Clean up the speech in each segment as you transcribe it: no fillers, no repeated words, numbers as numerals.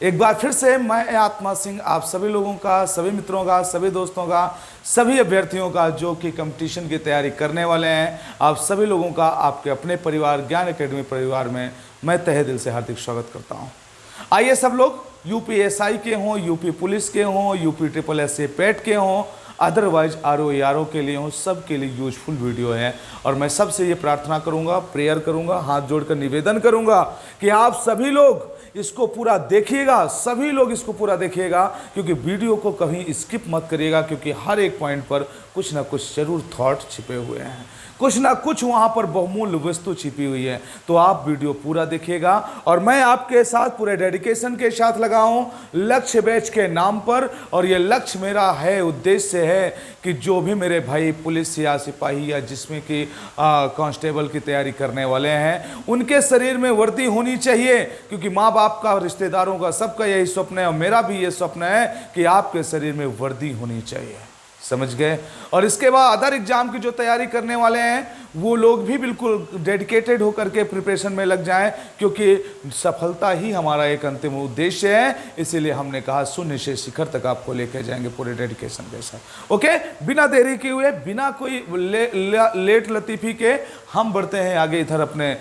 एक बार फिर से मैं आत्मा सिंह आप सभी लोगों का, सभी मित्रों का, सभी दोस्तों का, सभी अभ्यर्थियों का जो कि कंपटीशन की तैयारी करने वाले हैं, आप सभी लोगों का आपके अपने परिवार ज्ञान एकेडमी परिवार में मैं तहे दिल से हार्दिक स्वागत करता हूं। आइए सब लोग यूपीएसआई के हों, यूपी पुलिस के हों, यूपी ट्रिपल एस पेट के हों, अदरवाइज आरओ के लिए हो, सब के लिए यूजफुल वीडियो है। और मैं सबसे ये प्रार्थना करूंगा, प्रेयर करूंगा, हाथ जोड़कर निवेदन करूंगा कि आप सभी लोग इसको पूरा देखिएगा, सभी लोग इसको पूरा देखिएगा, क्योंकि वीडियो को कहीं स्किप मत करिएगा, क्योंकि हर एक पॉइंट पर कुछ ना कुछ जरूर थॉट छिपे हुए हैं, कुछ ना कुछ वहां पर बहुमूल्य वस्तु छिपी हुई है। तो आप वीडियो पूरा देखिएगा और मैं आपके साथ पूरे डेडिकेशन के साथ लगा हूं लक्ष्य बैच के नाम पर। और ये लक्ष्य मेरा है, उद्देश्य है कि जो भी मेरे भाई पुलिस या सिपाही या जिसमें कि कांस्टेबल की तैयारी करने वाले हैं, उनके शरीर में वर्दी होनी चाहिए, क्योंकि माँ बाप का, रिश्तेदारों का, सबका यही स्वप्न है और मेरा भी ये स्वप्न है कि आपके शरीर में वर्दी होनी चाहिए। समझ गए? और इसके बाद अदर एग्जाम की जो तैयारी करने वाले हैं वो लोग भी बिल्कुल डेडिकेटेड होकर के प्रिपरेशन में लग जाएं, क्योंकि सफलता ही हमारा एक अंतिम उद्देश्य है। इसीलिए हमने कहा शून्य से शिखर तक आपको लेकर जाएंगे पूरे डेडिकेशन के साथ। ओके, बिना देरी किए हुए, बिना कोई लेट लतीफ़ी के हम बढ़ते हैं आगे इधर अपने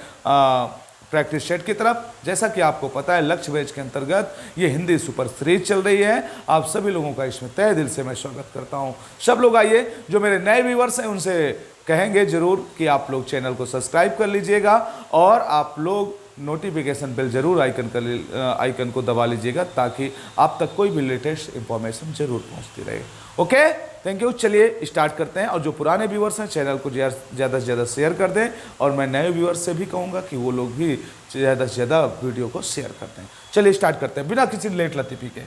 प्रैक्टिस सेट की तरफ। जैसा कि आपको पता है लक्ष्य बैच के अंतर्गत ये हिंदी सुपर सीरीज चल रही है। आप सभी लोगों का इसमें तहे दिल से मैं स्वागत करता हूं। सब लोग आइए, जो मेरे नए व्यूवर्स हैं उनसे कहेंगे जरूर कि आप लोग चैनल को सब्सक्राइब कर लीजिएगा और आप लोग नोटिफिकेशन बेल जरूर आइकन को दबा लीजिएगा, ताकि आप तक कोई भी लेटेस्ट इंफॉर्मेशन जरूर पहुंचती रहे। Okay, thank you. चलिए स्टार्ट करते हैं। और जो पुराने व्यूवर्स हैं चैनल को ज़्यादा से ज़्यादा शेयर कर दें, और मैं नए व्यूवर्स से भी कहूँगा कि वो लोग भी ज़्यादा से ज़्यादा वीडियो को शेयर करते हैं। चलिए स्टार्ट करते हैं बिना किसी लेट लतीफ़ी के।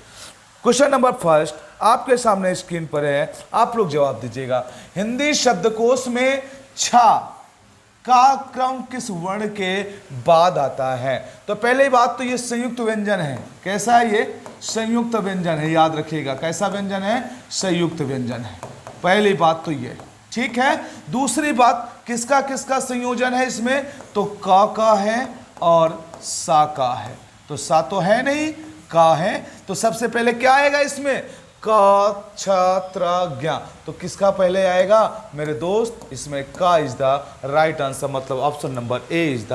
क्वेश्चन नंबर फर्स्ट आपके सामने स्क्रीन पर है, आप लोग जवाब दीजिएगा। हिंदी शब्दकोश में छा का क्रम किस वर्ण के बाद आता है? तो पहले बात तो ये संयुक्त व्यंजन है। कैसा है ये? संयुक्त व्यंजन है, याद रखिएगा। कैसा व्यंजन है? संयुक्त व्यंजन है। पहली बात तो ये, ठीक है। दूसरी बात, किसका किसका संयोजन है इसमें? तो का है और सा का है। तो सा तो है नहीं, का है। तो सबसे पहले क्या आएगा इसमें? क छ त्र ज्ञ। तो किसका पहले आएगा मेरे दोस्त? इसमें का इज द राइट आंसर, मतलब option number A is the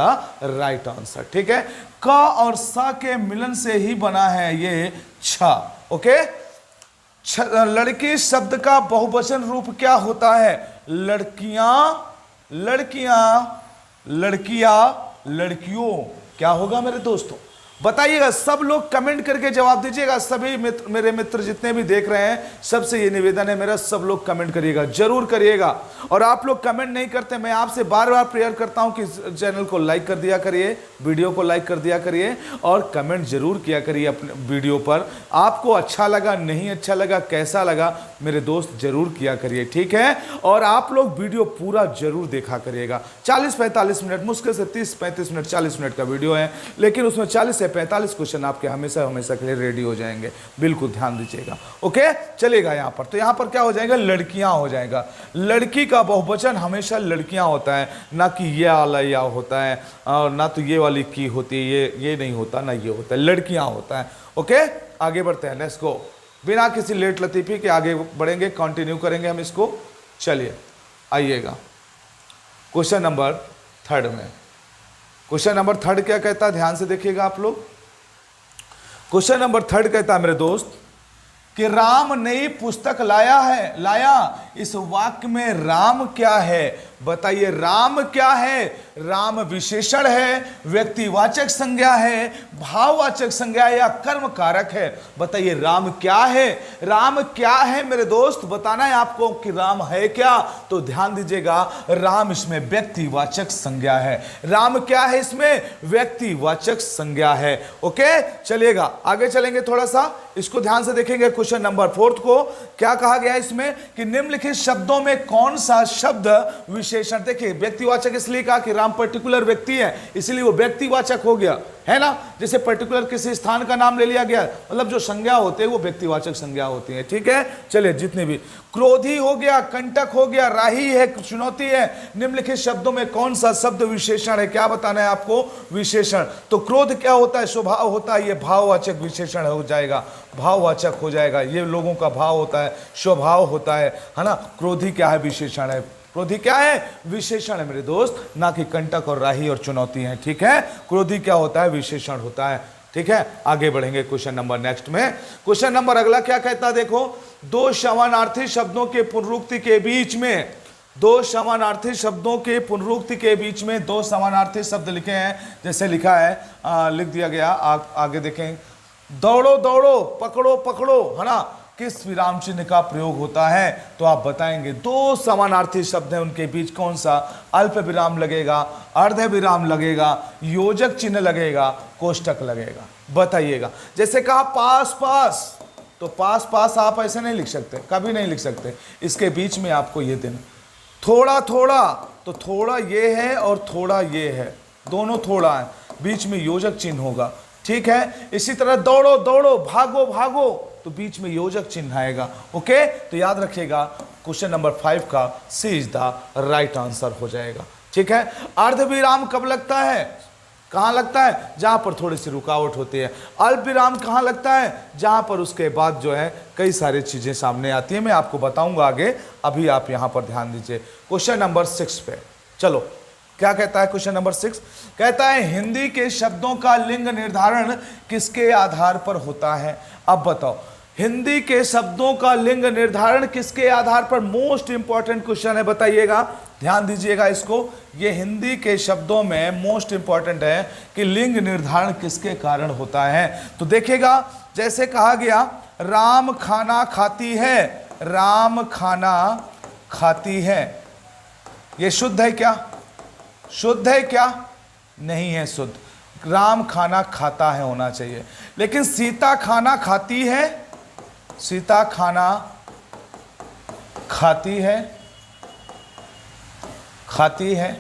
right answer. ठीक है, क और सा के मिलन से ही बना है ये छ। ओके, लड़की शब्द का बहुवचन रूप क्या होता है? लड़कियां, लड़कियां, लड़कियां, लड़कियों। क्या होगा मेरे दोस्तों? बताइएगा, सब लोग कमेंट करके जवाब दीजिएगा। सभी मित्र, मेरे मित्र जितने भी देख रहे हैं, सबसे ये निवेदन है मेरा, सब लोग कमेंट करिएगा, जरूर करिएगा। और आप लोग कमेंट नहीं करते, मैं आपसे बार बार प्रेयर करता हूं कि चैनल को लाइक कर दिया करिए, वीडियो को लाइक कर दिया करिए और कमेंट जरूर किया करिए अपने वीडियो पर। आपको अच्छा लगा, नहीं अच्छा लगा, कैसा लगा मेरे दोस्त जरूर किया करिए, ठीक है। और आप लोग वीडियो पूरा जरूर देखा करिएगा। 40-45 मिनट, मुश्किल से 30-35 मिनट, 40 मिनट का वीडियो है, लेकिन उसमें 40 से 45 क्वेश्चन आपके हमेशा हमेशा के लिए रेडी हो जाएंगे। बिल्कुल ध्यान दीजिएगा। ओके, चलेगा। यहाँ पर तो यहाँ पर क्या हो जाएगा? लड़कियां हो जाएगा। लड़की का बहुवचन हमेशा लड़कियां होता है, ना कि ये वाला या होता है, और ना तो ये वाली की होती है, ये नहीं होता, ना ये होता है, लड़कियां होता है। ओके, आगे बढ़ते हैं, लेट्स गो। बिना किसी लेट लतीफी के आगे बढ़ेंगे, कंटिन्यू करेंगे हम इसको। चलिए आइएगा क्वेश्चन नंबर थर्ड में। क्वेश्चन नंबर थर्ड क्या कहता है? ध्यान से देखिएगा आप लोग। क्वेश्चन नंबर थर्ड कहता है मेरे दोस्त कि राम नई पुस्तक लाया है। लाया, इस वाक्य में राम क्या है? बताइए, राम क्या है? राम विशेषण है, व्यक्तिवाचक संज्ञा है, भाववाचक संज्ञा या कर्म कारक है? बताइए राम क्या है? राम क्या है मेरे दोस्त? बताना है आपको कि राम है क्या। तो ध्यान दीजिएगा, राम इसमें व्यक्तिवाचक संज्ञा है। राम क्या है इसमें? व्यक्तिवाचक संज्ञा है। ओके, चलिएगा आगे चलेंगे थोड़ा सा, इसको ध्यान से देखेंगे। क्वेश्चन नंबर फोर्थ को क्या कहा गया इसमें कि निम्नलिखित शब्दों में कौन सा शब्द विशेष विशेषण, देखिए व्यक्तिवाचक इसलिए कहा कि राम पर्टिकुलर व्यक्ति है, इसलिए वो व्यक्तिवाचक हो गया, है ना। जैसे पर्टिकुलर किसी स्थान का नाम ले लिया गया, मतलब जो संज्ञा होते हैं वो व्यक्तिवाचक संज्ञा होती है, ठीक है। चलिए, जितने भी, क्रोधी हो गया, कंटक हो गया, राही है, चुनौती है। निम्नलिखित शब्दों में कौन सा शब्द विशेषण है, क्या बताना है आपको, विशेषण। तो क्रोध क्या होता है, स्वभाव होता है, ये भाववाचक विशेषण हो जाएगा, भाववाचक हो जाएगा, ये लोगों का भाव होता है, स्वभाव होता है ना। क्रोधी क्या है, विशेषण है। क्रोधी क्या है, विशेषण है मेरे दोस्त, ना कि कंटक और राही और चुनौती है, ठीक है। क्रोधी क्या होता है, विशेषण होता है, ठीक है। आगे बढ़ेंगे क्वेश्चन नंबर नेक्स्ट में। क्वेश्चन नंबर अगला क्या कहता है, देखो, दो समानार्थी शब्दों के पुनरुक्ति के बीच में, दो समानार्थी शब्दों के पुनरुक्ति के बीच में दो समानार्थी शब्द लिखे हैं, जैसे लिखा है, लिख दिया गया, आगे देखें, दौड़ो दौड़ो, पकड़ो पकड़ो, है ना, किस विराम चिन्ह का प्रयोग होता है, तो आप बताएंगे। दो समानार्थी शब्द हैं, उनके बीच कौन सा अल्प विराम लगेगा, अर्ध विराम लगेगा, योजक चिन्ह लगेगा, कोष्टक लगेगा, बताइएगा। जैसे कहा पास पास, तो पास पास आप ऐसे नहीं लिख सकते, कभी नहीं लिख सकते, इसके बीच में आपको ये देना। थोड़ा थोड़ा, तो थोड़ा ये है और थोड़ा ये है, दोनों थोड़ा है, बीच में योजक चिन्ह होगा, ठीक है। इसी तरह दौड़ो दौड़ो, भागो भागो, तो बीच में योजक चिन्ह आएगा, ओके। तो याद रखिएगा, क्वेश्चन नंबर 5 का सी इज द राइट आंसर हो जाएगा, ठीक है। अर्ध विराम कब लगता है, कहाँ लगता है, जहां पर थोड़ी सी रुकावट होती है। अल्प विराम कहाँ लगता है, जहां पर उसके बाद जो है कई सारी चीजें सामने आती है, मैं आपको बताऊंगा आगे, अभी आप यहां पर ध्यान दीजिए। क्वेश्चन नंबर 6 पे चलो, क्या कहता है क्वेश्चन नंबर 6, कहता है हिंदी के शब्दों का लिंग निर्धारण किसके आधार पर होता है। अब बताओ, हिंदी के शब्दों का लिंग निर्धारण किसके आधार पर, मोस्ट इंपॉर्टेंट क्वेश्चन है, बताइएगा, ध्यान दीजिएगा इसको। ये हिंदी के शब्दों में मोस्ट इंपॉर्टेंट है कि लिंग निर्धारण किसके कारण होता है। तो देखिएगा, जैसे कहा गया, राम खाना खाती है, राम खाना खाती है, ये शुद्ध है क्या, शुद्ध है क्या, नहीं है शुद्ध, राम खाना खाता है होना चाहिए। लेकिन सीता खाना खाती है, सीता खाना खाती है, खाती है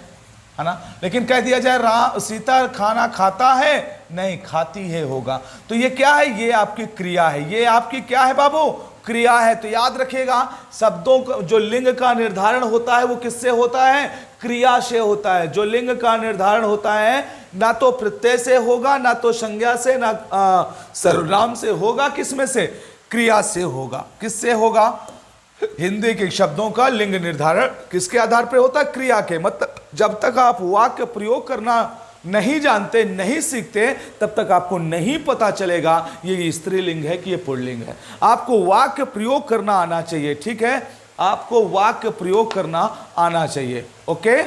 ना, लेकिन कह दिया जाए राम सीता खाना खाता है, नहीं खाती है होगा। तो ये क्या है, ये आपकी क्रिया है, ये आपकी क्या है बाबू, क्रिया है। तो याद रखिएगा, शब्दों का जो लिंग का निर्धारण होता है वो किससे होता है, क्रिया से होता है। जो लिंग का निर्धारण होता है ना तो प्रत्यय से होगा, ना तो संज्ञा से, ना सर्वनाम से होगा, किसमें से, क्रिया से होगा। किससे होगा, हिंदी के शब्दों का लिंग निर्धारण किसके आधार पर होता है, क्रिया के। मतलब जब तक आप वाक्य प्रयोग करना नहीं जानते, नहीं सीखते, तब तक आपको नहीं पता चलेगा ये स्त्रीलिंग है कि ये पुल्लिंग है। आपको वाक्य प्रयोग करना आना चाहिए, ठीक है, आपको वाक्य प्रयोग करना आना चाहिए, ओके।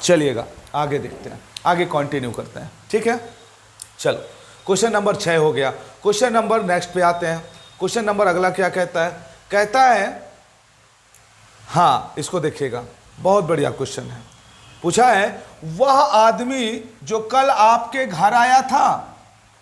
चलिएगा आगे देखते हैं, आगे कंटिन्यू करते हैं, ठीक है। चलो, क्वेश्चन नंबर 6 हो गया। क्वेश्चन नंबर नेक्स्ट पे आते हैं। क्वेश्चन नंबर अगला क्या कहता है, कहता है, हाँ इसको देखिएगा, बहुत बढ़िया क्वेश्चन है। पूछा है, वह आदमी जो कल आपके घर आया था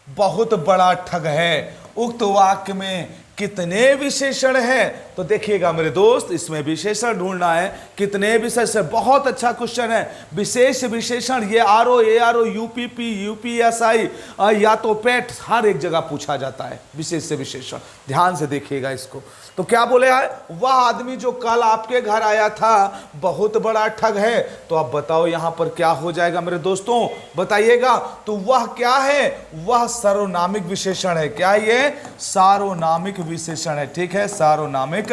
बहुत बड़ा ठग है, उक्त वाक्य में कितने विशेषण हैं। तो देखिएगा मेरे दोस्त, इसमें विशेषण ढूंढना है, कितने विशेषण। बहुत अच्छा क्वेश्चन है। विशेष विशेषण ये आरओ एआरओ यूपीपी यूपीएसआई या तो पेट हर एक जगह पूछा जाता है विशेष से विशेषण। ध्यान से देखिएगा इसको। तो क्या बोले है, वह आदमी जो कल आपके घर आया था बहुत बड़ा ठग है। तो अब बताओ यहां पर क्या हो जाएगा मेरे दोस्तों, बताइएगा। तो वह क्या है, वह सार्वनामिक विशेषण है। क्या ये सार्वनामिक विशेषण है, ठीक है, सार्वनामिक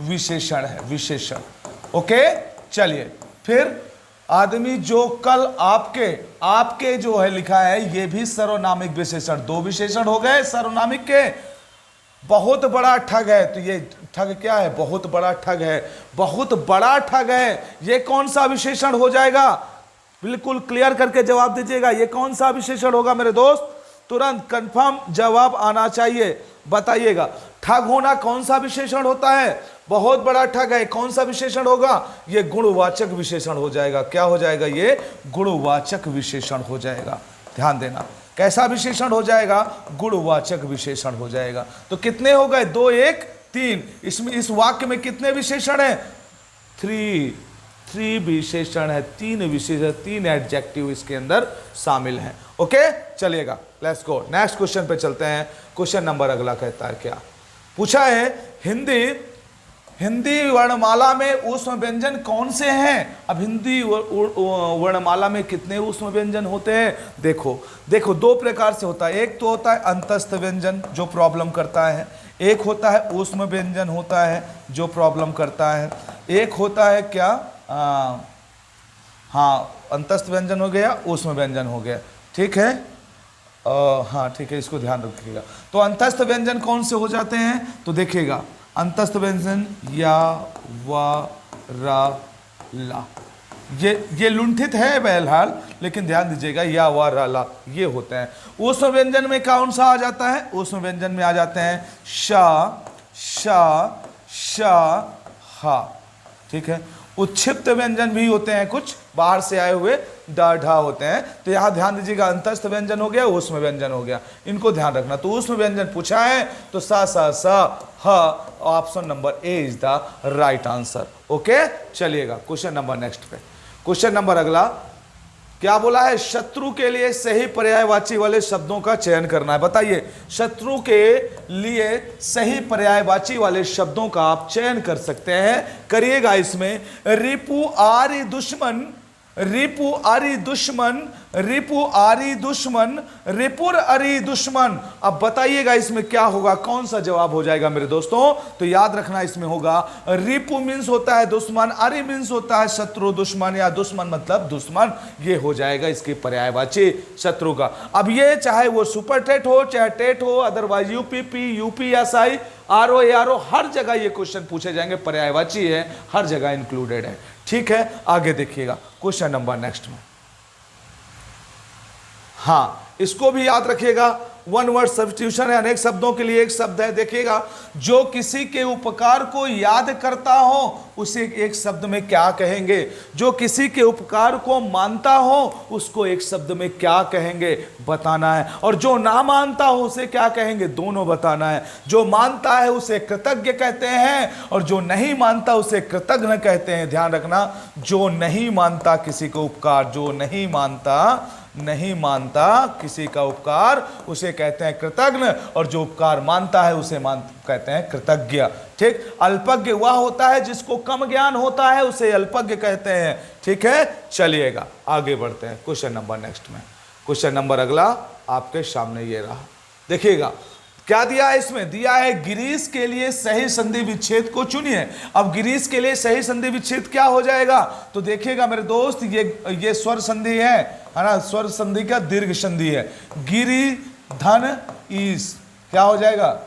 विशेषण है, विशेषण, ओके। चलिए फिर, आदमी जो कल आपके जो है लिखा है, ये भी सार्वनामिक विशेषण। दो विशेषण हो गए सार्वनामिक के। बहुत बड़ा ठग है, तो ये ठग क्या है, बहुत बड़ा ठग है, बहुत बड़ा ठग है। ये कौन सा विशेषण हो जाएगा, बिल्कुल क्लियर करके जवाब दीजिएगा, ये कौन सा विशेषण होगा मेरे दोस्त, तुरंत कंफर्म जवाब आना चाहिए, बताइएगा। ठग होना कौन सा विशेषण होता है, बहुत बड़ा ठग है, कौन सा विशेषण होगा, ये गुणवाचक विशेषण हो जाएगा। क्या हो जाएगा, ये गुणवाचक विशेषण हो जाएगा, ध्यान देना। कैसा विशेषण हो जाएगा? गुणवाचक विशेषण हो जाएगा। तो कितने हो गए? 2 1 3। इसमें इस वाक्य में कितने विशेषण हैं? 3 विशेषण है, 3 विशेषण, 3 एडजेक्टिव इसके अंदर शामिल हैं। ओके, चलिएगा, लेट्स गो नेक्स्ट क्वेश्चन पे चलते हैं। क्वेश्चन नंबर अगला कहता है, क्या पूछा है? हिंदी वर्णमाला में ऊष्म व्यंजन कौन से हैं? अब हिंदी वर्णमाला में कितने ऊष्म व्यंजन होते हैं? देखो 2 प्रकार से होता है। एक तो होता है अंतस्थ व्यंजन जो प्रॉब्लम करता है, एक होता है ऊष्म व्यंजन होता है जो प्रॉब्लम करता है, एक होता है क्या? हाँ, अंतस्थ व्यंजन हो गया, ऊष्म व्यंजन हो गया, ठीक है। हाँ ठीक है, इसको ध्यान रखिएगा। तो अंतस्थ व्यंजन कौन से हो जाते हैं? तो देखिएगा, अंतस्थ व्यंजन या, वा, रा, ला, ये लुंठित है बहरहाल, लेकिन ध्यान दीजिएगा, या, वा, रा, ला ये होते हैं। ऊष्म व्यंजन में कौन सा आ जाता है? ऊष्म व्यंजन में आ जाते हैं शा, शा, शा, हा, ठीक है। उच्छिप्त व्यंजन भी होते हैं, कुछ बाहर से आए हुए डा, ढा होते हैं। तो यहाँ ध्यान दीजिएगा, अंतस्थ व्यंजन हो गया, ऊष्म व्यंजन हो गया, इनको ध्यान रखना। तो ऊष्म व्यंजन पूछा है तो सा, सा, सा, ह, option number A is the right answer. Okay, चलिएगा क्वेश्चन नंबर नेक्स्ट पे। क्वेश्चन नंबर अगला क्या बोला है? शत्रु के लिए सही पर्यायवाची वाले शब्दों का चयन करना है। बताइए, शत्रु के लिए सही पर्यायवाची वाले शब्दों का आप चयन कर सकते हैं, करिएगा। इसमें रिपु आरी दुश्मन, रिपु आरी दुश्मन, रिपु आरी दुश्मन, रिपुर अरी दुश्मन। अब बताइएगा इसमें क्या होगा, कौन सा जवाब हो जाएगा मेरे दोस्तों? तो याद रखना, इसमें होगा रिपु मीन्स होता है दुश्मन, अरी मीन्स होता है शत्रु, दुश्मन या दुश्मन मतलब दुश्मन, ये हो जाएगा इसकी पर्यायवाची शत्रु का। अब ये चाहे वो सुपर टेट हो, चाहे टेट हो, otherwise UPP, UPSI, RO, ARO, हर जगह ये क्वेश्चन पूछे जाएंगे, पर्यायवाची है, हर जगह इंक्लूडेड है, ठीक है। आगे देखिएगा क्वेश्चन नंबर नेक्स्ट में। हाँ, इसको भी याद रखिएगा, वन वर्ड सब्स्टिट्यूशन है, अनेक शब्दों के लिए एक शब्द है। देखिएगा, जो किसी के उपकार को याद करता हो उसे एक शब्द में क्या कहेंगे? जो किसी के उपकार को मानता हो उसको एक शब्द में क्या कहेंगे, बताना है। और जो ना मानता हो उसे क्या कहेंगे, दोनों बताना है। जो मानता है उसे कृतज्ञ कहते हैं और जो नहीं मानता उसे कृतज्ञ कहते हैं। ध्यान रखना, जो नहीं मानता किसी को उपकार, जो नहीं मानता किसी का उपकार उसे कहते हैं कृतज्ञ, और जो उपकार मानता है उसे कहते हैं कृतज्ञ, ठीक। अल्पज्ञ वह होता है जिसको कम ज्ञान होता है, उसे अल्पज्ञ कहते हैं, ठीक है। चलिएगा आगे बढ़ते हैं क्वेश्चन नंबर नेक्स्ट में। क्वेश्चन नंबर अगला आपके सामने ये रहा, देखिएगा क्या दिया है इसमें? दिया है गिरीश के लिए सही संधि विच्छेद को चुनिए। अब गिरीश के लिए सही संधि विच्छेद क्या हो जाएगा? तो देखिएगा मेरे दोस्त, ये स्वर संधि है ना, स्वर संधि का दीर्घ संधि है। गिरी धन ईस क्या हो जाएगा?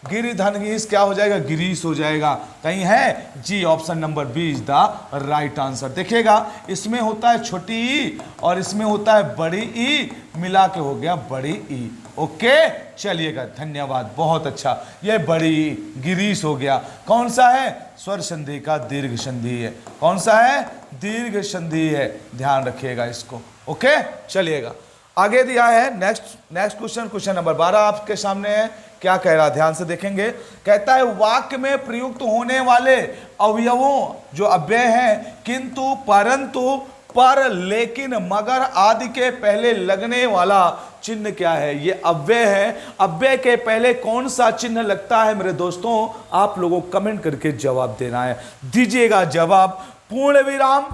गिरी धन ईस क्या हो जाएगा? गिरीश हो जाएगा। कहीं है? जी, option number B is the right answer. देखिएगा, इसमें होता है छोटी ई और इसमें होता है बड़ी ई, मिला के हो गया बड़ी ई। ओके, चलिएगा, धन्यवाद, बहुत अच्छा। ये बड़ी गिरीश हो गया। कौन सा है? स्वर संधि का दीर्घ संधि है। कौन सा है? दीर्घ संधि है, ध्यान रखिएगा इसको। ओके, चलिएगा आगे दिया है नेक्स्ट क्वेश्चन नंबर 12 आपके सामने है। क्या कह रहा, ध्यान से देखेंगे। कहता है वाक्य में प्रयुक्त होने वाले अवयवों जो अव्यय हैं, किंतु, परंतु, पर, लेकिन, मगर आदि के पहले लगने वाला चिन्ह क्या है? ये अव्यय है। अव्यय के पहले कौन सा चिन्ह लगता है मेरे दोस्तों? आप लोगों को कमेंट करके जवाब देना है। दीजिएगा जवाब। पूर्ण विराम,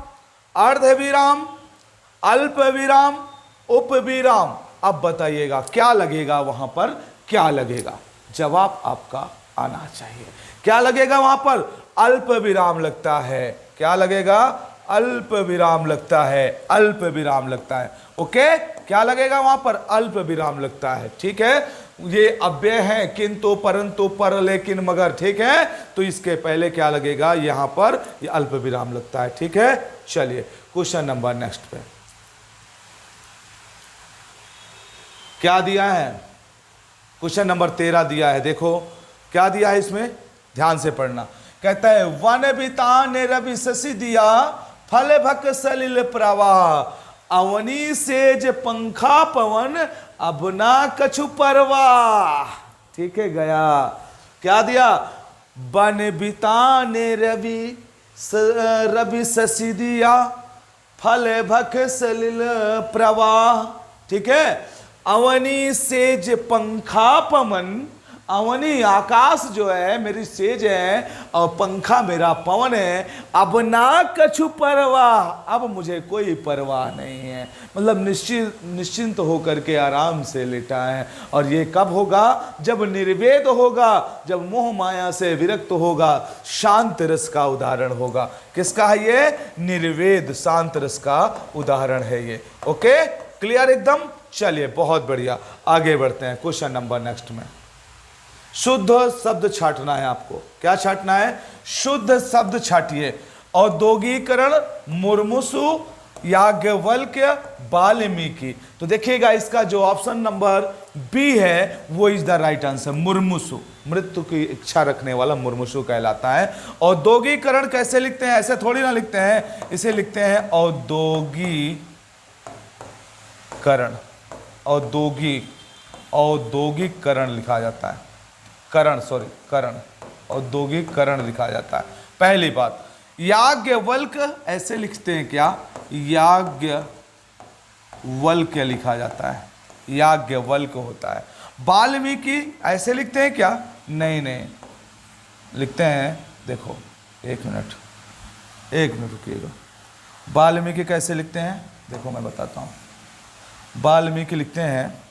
अर्ध विराम, अल्प विराम, उप विराम। अब बताइएगा क्या लगेगा वहां पर, क्या लगेगा? जवाब आपका आना चाहिए। क्या लगेगा वहां पर? अल्प विराम लगता है। क्या लगेगा? अल्प विराम लगता है, अल्प विराम लगता है। ओके, क्या लगेगा वहां पर? अल्प विराम लगता है, ठीक है। ये अव्यय है, किंतु, परंतु, पर, लेकिन, मगर, ठीक है। तो इसके पहले क्या लगेगा? यहां पर ये अल्प विराम लगता है, ठीक है। चलिए क्वेश्चन नंबर नेक्स्ट पे क्या दिया है? क्वेश्चन नंबर 13 दिया है। देखो क्या दिया है इसमें, ध्यान से पढ़ना। कहता है वन बिता ने रवि शशि दिया, फल भक सलिल प्रवाह, अवनी सेज पंखा पवन अब ना कछु परवाह। ठीक है, गया। क्या दिया? बन बिताने रवि शशि दिया, फल भख सलिल प्रवाह। ठीक है, अवनी सेज पंखा पवन, अवनी आकाश जो है मेरी सेज है और पंखा मेरा पवन है। अब ना कछु परवाह, अब मुझे कोई परवाह नहीं है, मतलब निश्चिंत होकर के आराम से लेटा है। और ये कब होगा? जब निर्वेद होगा, जब मोह माया से विरक्त होगा, शांत रस का उदाहरण होगा। किसका है ये? निर्वेद, शांत रस का उदाहरण है ये। ओके, क्लियर एकदम? चलिए, बहुत बढ़िया, आगे बढ़ते हैं क्वेश्चन नंबर नेक्स्ट में। शुद्ध शब्द छाटना है आपको। क्या छाटना है? शुद्ध शब्द छाटिए। औद्योगिकरण, मुर्मुसु, याज्ञवल्क्य, वाल्मीकि। तो देखिएगा इसका जो ऑप्शन नंबर बी है वो इज द राइट आंसर। मुर्मुसु, मृत्यु की इच्छा रखने वाला मुर्मुसु कहलाता है। औद्योगिकरण कैसे लिखते हैं? ऐसे थोड़ी ना लिखते हैं, इसे लिखते हैं औद्योगिकरण। औद्योगिकरण लिखा जाता है, करण, औद्योगिकरण लिखा जाता है। पहली बात, याज्ञवल्क्य ऐसे लिखते हैं क्या? याज्ञवल्क्य लिखा जाता है, याज्ञवल्क्य होता है। वाल्मीकि ऐसे लिखते हैं क्या? नहीं, लिखते हैं, देखो एक मिनट रुकिएगा। वाल्मीकि कैसे लिखते हैं? देखो मैं बताता हूँ। वाल्मीकि लिखते हैं,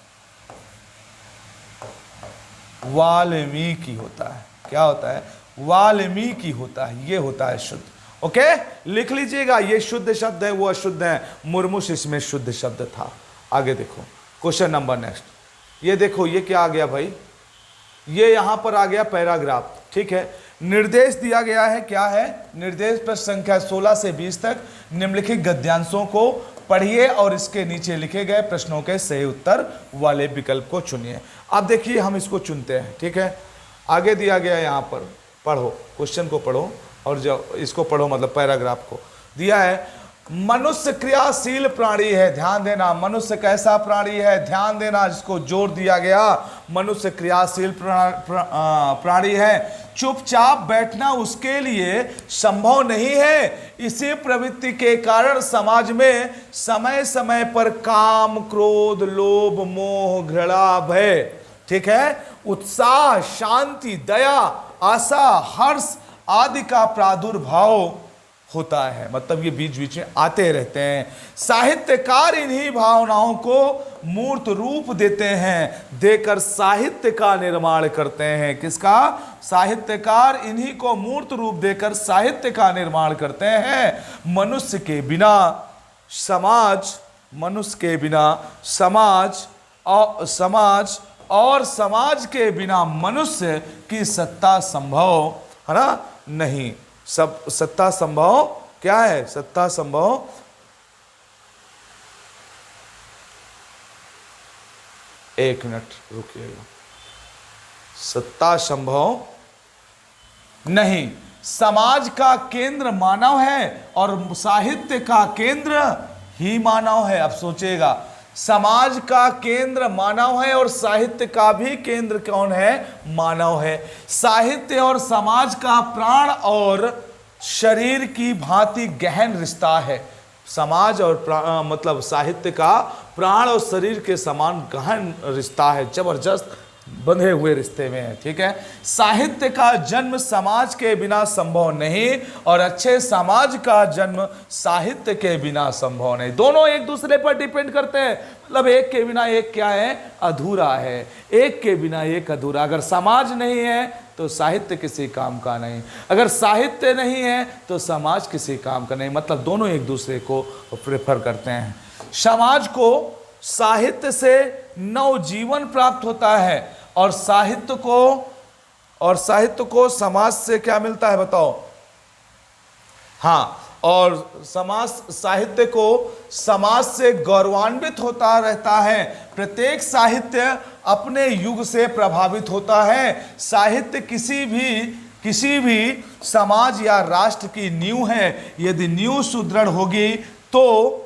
वाल्मीकि होता है। क्या होता है? वाल्मीकि होता है, ये होता है शुद्ध। ओके, लिख लीजिएगा, ये शुद्ध शब्द है, वो अशुद्ध है। मुर्मुष इसमें शुद्ध शब्द था। आगे देखो क्वेश्चन नंबर नेक्स्ट। ये देखो, ये क्या आ गया भाई? ये यहां पर आ गया पैराग्राफ। ठीक है, निर्देश दिया गया है। क्या है निर्देश? प्रश्न संख्या 16 से 20 तक निम्नलिखित गद्यांशों को पढ़िए और इसके नीचे लिखे गए प्रश्नों के सही उत्तर वाले विकल्प को चुनिए। अब देखिए हम इसको चुनते हैं। ठीक है, आगे दिया गया है, यहाँ पर पढ़ो, क्वेश्चन को पढ़ो और जो इसको पढ़ो, मतलब पैराग्राफ को दिया है। मनुष्य क्रियाशील प्राणी है, ध्यान देना। मनुष्य कैसा प्राणी है? ध्यान देना, जिसको जोर दिया गया। मनुष्य क्रियाशील प्राणी है। चुपचाप बैठना उसके लिए संभव नहीं है। इसी प्रवृत्ति के कारण समाज में समय समय पर काम, क्रोध, लोभ, मोह, घृणा, भय, ठीक है, उत्साह, शांति, दया, आशा, हर्ष आदि का प्रादुर्भाव होता है। मतलब ये बीच बीच में आते रहते हैं। साहित्यकार इन्हीं भावनाओं को मूर्त रूप देते हैं, देकर साहित्य का निर्माण करते हैं। किसका? साहित्यकार इन्हीं को मूर्त रूप देकर साहित्य का निर्माण करते हैं। मनुष्य के बिना समाज, मनुष्य के बिना समाज और समाज के बिना मनुष्य की सत्ता संभव है ना? नहीं। सब सत्ता संभव क्या है? सत्ता संभव एक मिनट रुकिएगा। सत्ता संभव नहीं। समाज का केंद्र मानव है और साहित्य का केंद्र ही मानव है। अब सोचिएगा, समाज का केंद्र मानव है और साहित्य का भी केंद्र कौन है? मानव है। साहित्य और समाज का प्राण और शरीर की भांति गहन रिश्ता है। समाज और मतलब साहित्य का प्राण और शरीर के समान गहन रिश्ता है, जबरदस्त बंधे हुए रिश्ते में है। ठीक है, साहित्य का जन्म समाज के बिना संभव नहीं और अच्छे समाज का जन्म साहित्य के बिना संभव नहीं। दोनों एक दूसरे पर डिपेंड करते हैं। मतलब एक के बिना एक क्या है? अधूरा है। एक के बिना एक अधूरा। अगर समाज नहीं है तो साहित्य किसी काम का नहीं, अगर साहित्य नहीं है तो समाज किसी काम का नहीं। मतलब दोनों एक दूसरे को प्रेफर करते हैं। समाज को साहित्य से नवजीवन प्राप्त होता है और साहित्य को समाज से क्या मिलता है बताओ? हाँ, और साहित्य को समाज से गौरवान्वित होता रहता है। प्रत्येक साहित्य अपने युग से प्रभावित होता है। साहित्य किसी भी समाज या राष्ट्र की नींव है। यदि नींव सुदृढ़ होगी तो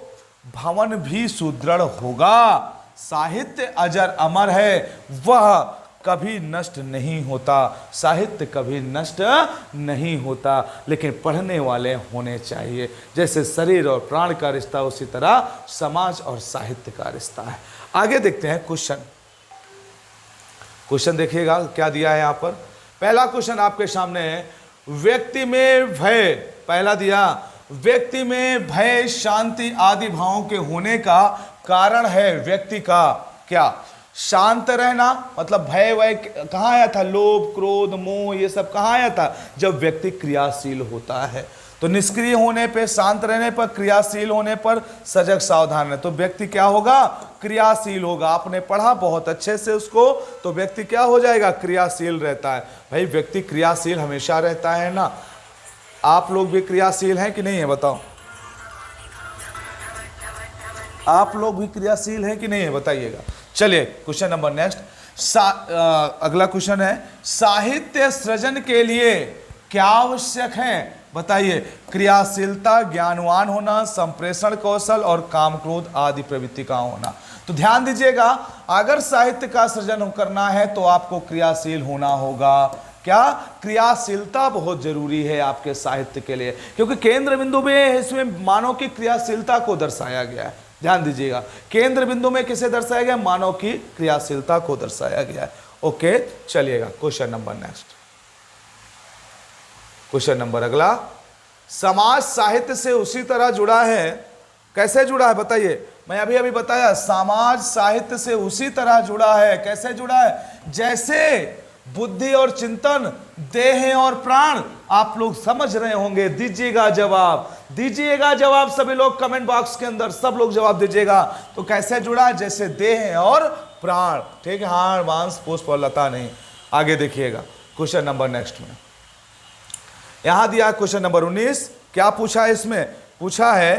भवन भी सुदृढ़ होगा। साहित्य अजर अमर है, वह कभी नष्ट नहीं होता। साहित्य कभी नष्ट नहीं होता, लेकिन पढ़ने वाले होने चाहिए। जैसे शरीर और प्राण का रिश्ता, उसी तरह समाज और साहित्य का रिश्ता है। आगे देखते हैं क्वेश्चन देखिएगा क्या दिया है यहाँ पर। पहला क्वेश्चन आपके सामने है, व्यक्ति में भय, पहला दिया, व्यक्ति में भय शांति आदि भावों के होने का कारण है व्यक्ति का क्या? शांत रहना, मतलब भय वय कहाँ आया था? लोभ क्रोध मोह ये सब कहाँ आया था? जब व्यक्ति क्रियाशील होता है। तो निष्क्रिय होने पे, शांत रहने पर, क्रियाशील होने पर सजग सावधान है, तो व्यक्ति क्या होगा? क्रियाशील होगा। आपने पढ़ा बहुत अच्छे से उसको, तो व्यक्ति क्या हो जाएगा? क्रियाशील रहता है। भाई व्यक्ति क्रियाशील हमेशा रहता है ना। आप लोग भी क्रियाशील हैं कि नहीं है? बताओ, आप लोग भी क्रियाशील हैं कि नहीं है? बताइएगा। चलिए क्वेश्चन नंबर नेक्स्ट, अगला क्वेश्चन है, साहित्य सृजन के लिए क्या आवश्यक है? बताइए। क्रियाशीलता, ज्ञानवान होना, संप्रेषण कौशल और काम क्रोध आदि प्रवृत्ति का होना। तो ध्यान दीजिएगा, अगर साहित्य का सृजन करना है तो आपको क्रियाशील होना होगा। क्या? क्रियाशीलता बहुत जरूरी है आपके साहित्य के लिए, क्योंकि केंद्र बिंदु में इसमें मानव की क्रियाशीलता को दर्शाया गया है। ध्यान दीजिएगा, केंद्र बिंदु में किसे दर्शाया गया? मानव की क्रियाशीलता को दर्शाया गया है। ओके, चलिएगा question number next. Question number अगला, समाज साहित्य से उसी तरह जुड़ा है, कैसे जुड़ा है? बताइए। मैं अभी अभी बताया, समाज साहित्य से उसी तरह जुड़ा है। कैसे जुड़ा है? जैसे बुद्धि और चिंतन, देह और प्राण। आप लोग समझ रहे होंगे, दीजिएगा जवाब, दीजिएगा जवाब। सभी लोग कमेंट बॉक्स के अंदर सब लोग जवाब दीजिएगा। तो कैसे जुड़ा? जैसे देह और प्राण, ठीक है, हाड़ मांस पुष्प और लता नहीं। आगे देखिएगा क्वेश्चन नंबर नेक्स्ट में, यहां दिया क्वेश्चन नंबर 19। क्या पूछा है इसमें? पूछा है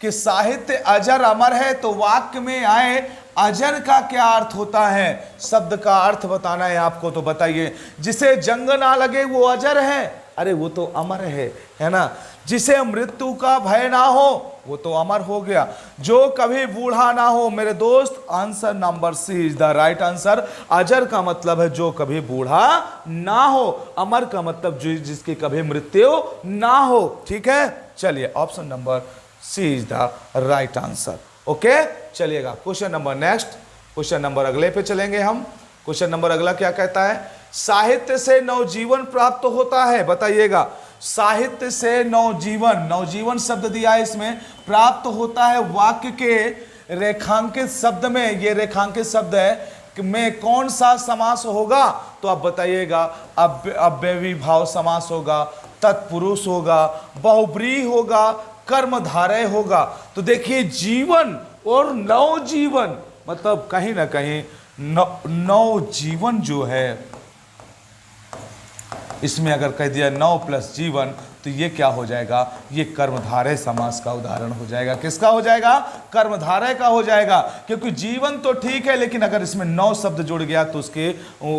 कि साहित्य अजर अमर है, तो वाक्य में आए अजर का क्या अर्थ होता है? शब्द का अर्थ बताना है आपको, तो बताइए। जिसे जंग ना लगे वो अजर है, अरे वो तो अमर है ना। जिसे मृत्यु का भय ना हो वो तो अमर हो गया। जो कभी बूढ़ा ना हो, मेरे दोस्त answer number C is the right answer. अजर का मतलब है जो कभी बूढ़ा ना हो, अमर का मतलब जिसकी कभी मृत्यु ना हो। ठीक है, चलिए option number C is the right answer. Okay, चलिएगा question number next. Question number अगले पे चलेंगे हम। क्वेश्चन नंबर अगला क्या कहता है? साहित्य से नवजीवन प्राप्त होता है। बताइएगा। साहित्य से नवजीवन, नवजीवन शब्द दिया है इसमें, प्राप्त होता है। वाक्य के रेखांकित शब्द में, ये रेखांकित शब्द है में कौन सा समास होगा? तो आप बताइएगा। अव्ययीभाव समास होगा, तत्पुरुष होगा, बहुब्रीहि होगा, कर्मधारय होगा। तो देखिए, जीवन और नवजीवन, मतलब कहीं ना कहीं नवजीवन जो है, इसमें अगर कह दिया नव प्लस जीवन, तो ये क्या हो जाएगा? ये कर्मधारय समास का उदाहरण हो जाएगा। किसका हो जाएगा? कर्मधारय का हो जाएगा। क्योंकि जीवन तो ठीक है, लेकिन अगर इसमें नव शब्द जुड़ गया तो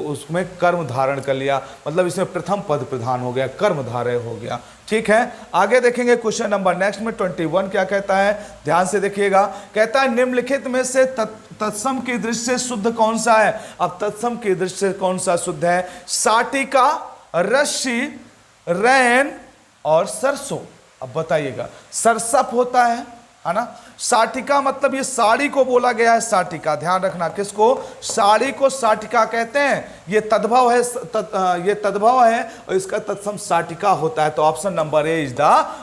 उसमें कर्म धारण कर लिया, मतलब इसमें प्रथम पद प्रधान हो गया, कर्मधारय हो गया। ठीक है, आगे देखेंगे क्वेश्चन नंबर नेक्स्ट में 21 क्या कहता है, ध्यान से देखिएगा। कहता है निम्नलिखित में से तत्सम की दृष्टि से शुद्ध कौन सा है? अब तत्सम की दृष्टि से कौन सा शुद्ध है? साटिका, रस्सी, रैन और सरसों। अब बताइएगा, सरसप होता है ना। साटिका मतलब ये साड़ी को बोला गया है, साटिका, ध्यान रखना। किसको? साड़ी को साटिका कहते हैं। ये तद्भव है, ये तद्भव है और इसका तत्सम साटिका होता है। तो option number A is the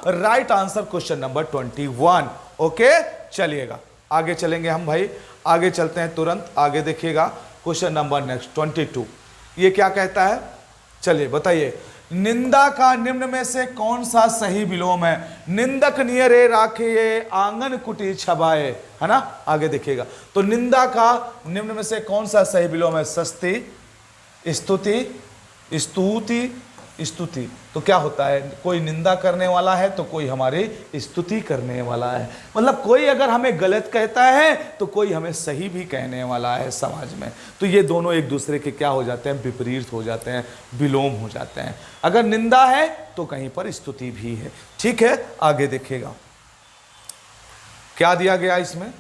right answer, question number 21। Okay, चलिएगा आगे चलेंगे हम भाई, आगे चलते हैं तुरंत। आगे देखिएगा क्वेश्चन नंबर नेक्स्ट 22। ये क्या कहता है? चलिए बताइए। निंदा का निम्न में से कौन सा सही विलोम है? निंदक नियरे राखे आंगन कुटी छबाए, है ना। आगे देखिएगा। तो निंदा का निम्न में से कौन सा सही विलोम है? सस्ती, स्तुति, स्तुति, स्तुति। तो क्या होता है? कोई निंदा करने वाला है तो कोई हमारी स्तुति करने वाला है। मतलब कोई अगर हमें गलत कहता है तो कोई हमें सही भी कहने वाला है समाज में। तो ये दोनों एक दूसरे के क्या हो जाते हैं? विपरीत हो जाते हैं, विलोम हो जाते हैं। अगर निंदा है तो कहीं पर स्तुति भी है। ठीक है, आगे देखिएगा। क्या दिया गया इसमें?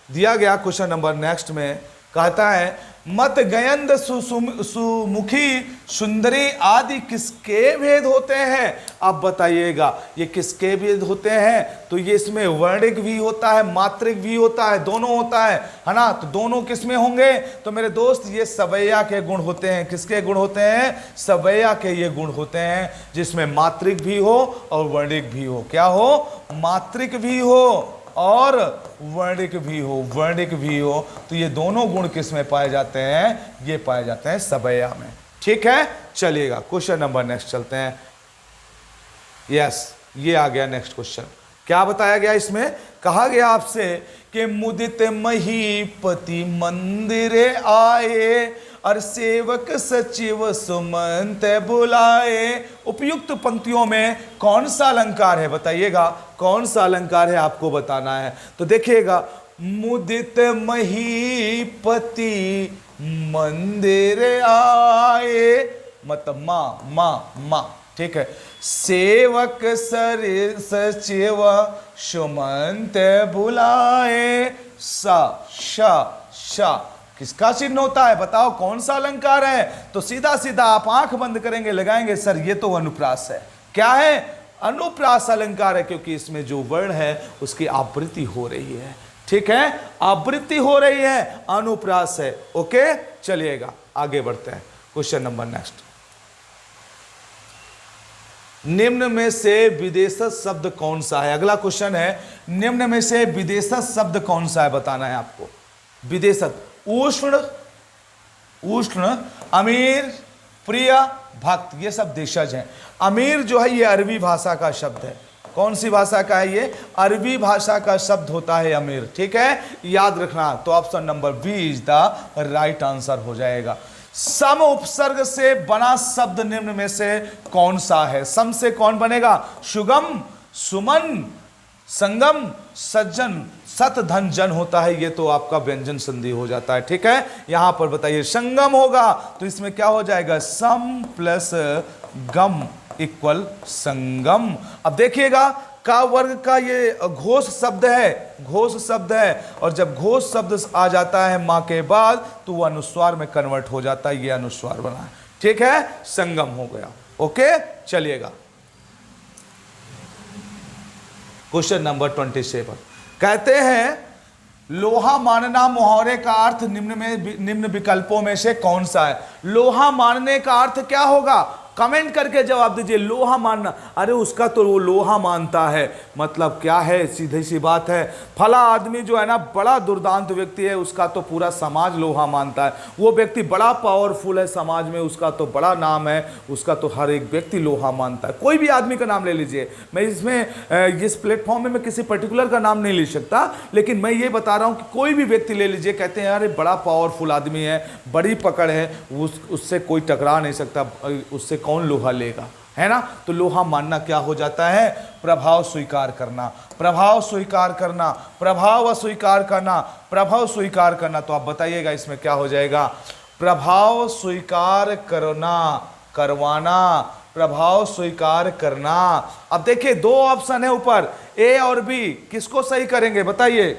दिया गया क्वेश्चन नंबर नेक्स्ट में कहता है मत गयंद सुमुखी सुंदरी आदि किसके भेद होते हैं? अब बताइएगा ये किसके भेद होते हैं? तो ये इसमें वर्णिक भी होता है, मात्रिक भी होता है, दोनों होता है ना? तो दोनों किसमें होंगे? तो मेरे दोस्त ये सवैया के गुण होते हैं। किसके गुण होते हैं? सवैया के ये गुण होते हैं, जिसमें मात्रिक भी हो और वर्णिक भी हो। क्या हो? मात्रिक भी हो और वर्णिक भी हो, वर्णिक भी हो। तो ये दोनों गुण किस में पाए जाते हैं? ये पाए जाते हैं सवैया में। ठीक है, चलिएगा क्वेश्चन नंबर नेक्स्ट चलते हैं। यस, ये आ गया नेक्स्ट क्वेश्चन। क्या बताया गया इसमें? कहा गया आपसे कि मुदित महीपति मंदिरे आए और सेवक सचिव सुमंत बुलाए। उपयुक्त पंक्तियों में कौन सा अलंकार है? बताइएगा कौन सा अलंकार है, आपको बताना है। तो देखिएगा, मुदित महीपति मंदिर आए, मतलब माँ, ठीक है। सेवक सचिव सुमंत बुलाए, सा किसका चिन्ह होता है? बताओ कौन सा अलंकार है? तो सीधा सीधा आप आंख बंद करेंगे, लगाएंगे सर ये तो अनुप्रास है। क्या है? अनुप्रास अलंकार है, क्योंकि इसमें जो वर्ण है उसकी आवृत्ति हो रही है। ठीक है, आवृत्ति हो रही है, अनुप्रास है। ओके, चलिएगा आगे बढ़ते हैं। क्वेश्चन नंबर नेक्स्ट, निम्न में से विदेशज शब्द कौन सा है? अगला क्वेश्चन है, निम्न में से विदेशज शब्द कौन सा है, बताना है आपको। विदेशज, उष्ण, अमीर, प्रिय, भक्त, ये सब देशज हैं। अमीर जो है ये अरबी भाषा का शब्द है। कौन सी भाषा का है ये? अरबी भाषा का शब्द होता है अमीर। ठीक है, याद रखना। तो option number B is the right answer हो जाएगा। सम उपसर्ग से बना शब्द निम्न में से कौन सा है? सम से कौन बनेगा? सुगम, सुमन, संगम, सज्जन, सत धन जन होता है, ये तो आपका व्यंजन संधि हो जाता है। ठीक है, यहां पर बताइए संगम होगा तो इसमें क्या हो जाएगा? सम प्लस गम इक्वल संगम। अब देखिएगा, का वर्ग का ये घोष शब्द है, घोष शब्द है, और जब घोष शब्द आ जाता है मां के बाद तो वो अनुस्वार में कन्वर्ट हो जाता है। ये अनुस्वार बना है। ठीक है, संगम हो गया। ओके, चलिएगा क्वेश्चन नंबर 27 कहते हैं लोहा मानना मुहावरे का अर्थ निम्न विकल्पों में से कौन सा है? लोहा मानने का अर्थ क्या होगा? कमेंट करके जवाब दीजिए। लोहा मानना, अरे उसका तो वो लोहा मानता है, मतलब क्या है? सीधी सी बात है, फला आदमी जो है ना बड़ा दुर्दांत व्यक्ति है, उसका तो पूरा समाज लोहा मानता है। वो व्यक्ति बड़ा पावरफुल है समाज में, उसका तो बड़ा नाम है, उसका तो हर एक व्यक्ति लोहा मानता है। कोई भी आदमी का नाम ले लीजिए, मैं इसमें इस प्लेटफॉर्म में मैं किसी पर्टिकुलर का नाम नहीं ले सकता, लेकिन मैं ये बता रहा हूँ कि कोई भी व्यक्ति ले लीजिए, कहते हैं अरे बड़ा पावरफुल आदमी है, बड़ी पकड़ है, उससे कोई टकरा नहीं सकता, उससे कौन लोहा लेगा, है ना? तो लोहा मानना क्या हो जाता है? प्रभाव स्वीकार करना, प्रभाव स्वीकार करना, प्रभाव अस्वीकार करना, प्रभाव स्वीकार करना। तो आप बताइएगा इसमें क्या हो जाएगा? प्रभाव स्वीकार करना, करवाना, प्रभाव स्वीकार करना। अब देखिए दो ऑप्शन है ऊपर, ए और बी, किसको सही करेंगे बताइए?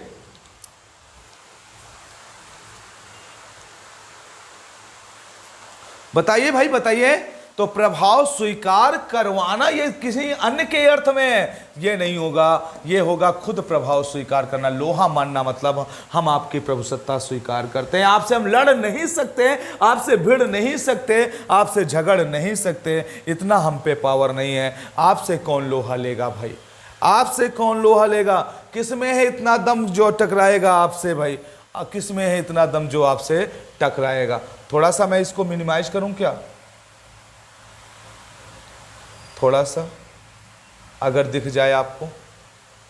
बताइए भाई, बताइए। तो प्रभाव स्वीकार करवाना ये किसी अन्य के अर्थ में है, ये नहीं होगा, ये होगा खुद प्रभाव स्वीकार करना। लोहा मानना मतलब हम आपकी प्रभुसत्ता स्वीकार करते हैं, आपसे हम लड़ नहीं सकते, आपसे भिड़ नहीं सकते, आपसे झगड़ नहीं सकते, इतना हम पे पावर नहीं है। आपसे कौन लोहा लेगा भाई? आपसे कौन लोहा लेगा? किस में है इतना दम जो टकराएगा आपसे भाई? किस में है इतना दम जो आपसे टकराएगा? थोड़ा सा मैं इसको मिनिमाइज करूं क्या? थोड़ा सा अगर दिख जाए आपको,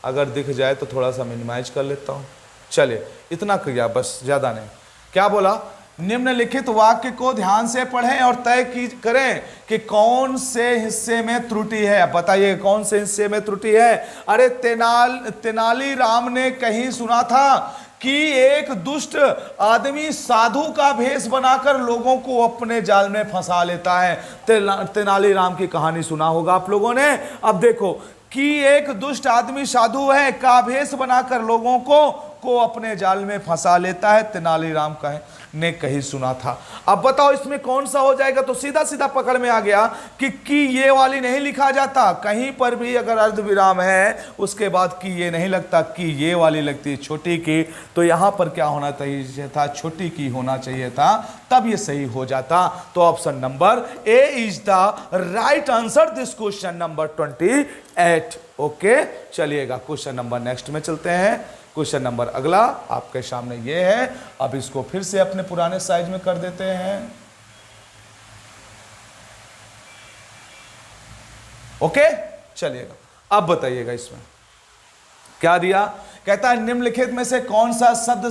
अगर दिख जाए तो थोड़ा सा मिनिमाइज कर लेता हूं। चलिए इतना किया बस, ज़्यादा नहीं। क्या बोला? निम्नलिखित वाक्य को ध्यान से पढ़ें और तय करें कि कौन से हिस्से में त्रुटि है। बताइए कौन से हिस्से में त्रुटि है? अरे तेनाली राम ने कहीं सुना था कि एक दुष्ट आदमी साधु का भेष बनाकर लोगों को अपने जाल में फंसा लेता है। तेनाली राम की कहानी सुना होगा आप लोगों ने। अब देखो, कि एक दुष्ट आदमी साधु है, काभेष बनाकर लोगों को अपने जाल में फंसा लेता है, तेनालीराम ने कहीं सुना था। अब बताओ इसमें कौन सा हो जाएगा? तो सीधा सीधा पकड़ में आ गया कि ये वाली नहीं लिखा जाता, कहीं पर भी अगर अर्ध विराम है उसके बाद कि ये नहीं लगता, कि ये वाली लगती छोटी की, तो यहां पर क्या होना चाहिए था? छोटी की होना चाहिए था, तब ये सही हो जाता। तो option number A is the right answer this question number 28। Okay, चलिएगा क्वेश्चन नंबर नेक्स्ट में चलते हैं। क्वेश्चन नंबर अगला आपके सामने ये है। अब इसको फिर से अपने पुराने साइज में कर देते हैं। ओके, चलिएगा। अब बताइएगा इसमें क्या दिया। कहता है निम्नलिखित में से कौन सा शब्द